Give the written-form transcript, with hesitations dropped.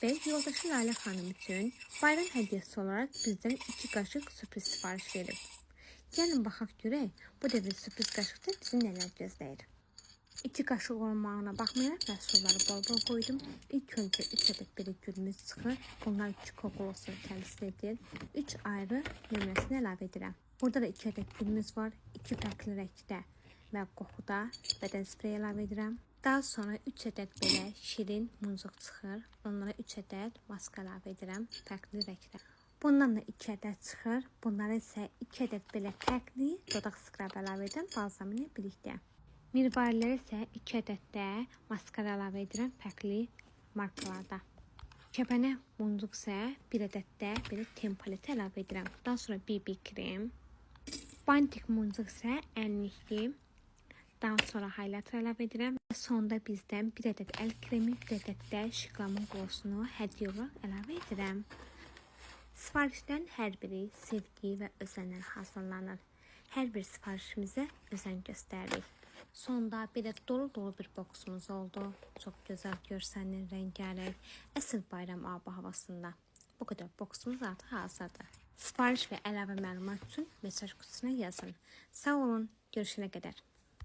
Bəy yoldaşı Lalə xanım üçün bayram hədiyyəsi olaraq bizdən 2 qaşıq sürpriz sifariş verib. Gəlin baxaq görək, bu dəfə sürpriz qaşıqda bizi nələr gözləyir. 2 qaşıq olmağına baxmayaraq məhsulları bol-bol qoydum. İlk öncə 3 ədəd belə gülümüz çıxır. Bunlar 2 kokolosunu təmsil edir. 3 ayrı nömrəsini əlavə edirəm. Burada da 2 ədəd gülümüz var. 2 fərqli rəngdə və qoxuda bədən spreyi əlavə edirəm. Daha sonra 3 ədəd belə şirin muncuq çıxır. Onlara 3 ədəd maska əlavə edirəm, fərqli rəngdə. Bundan da 2 ədəd çıxır. Bunlara isə 2 ədəd belə fərqli dodaq skrab əlavə edirəm balzam ilə birlikdə. Mirvarilərə isə 2 ədəd də maskara əlavə edirəm fərqli markalarda. Kəpənə muncuq isə 1 ədəd də belə tempaleti əlavə edirəm. Daha sonra BB krem. Bantik muncuq isə ənlikli. Daha sonra highlighter əlavə edirəm. Sonda bizdən 1 ədəd əl kremi, 1 ədəd də şıqlamın qolosunu hədiyyə olaraq əlavə edirəm. Sifarişlərin hər biri sevgi və özənlə hazırlanır. Hər bir sifarişimizə özən göstəririk. Sonda belə dolu-dolu bir boksumuz oldu. Çox gözəl görsənir, rəngarəng, əsl bayram ab-havasında. Bu qədər boksumuz artıq hazırdır. Sifariş və əlavə məlumat üçün mesaj qutusuna yazın. Sağ olun, görüşənə qədər.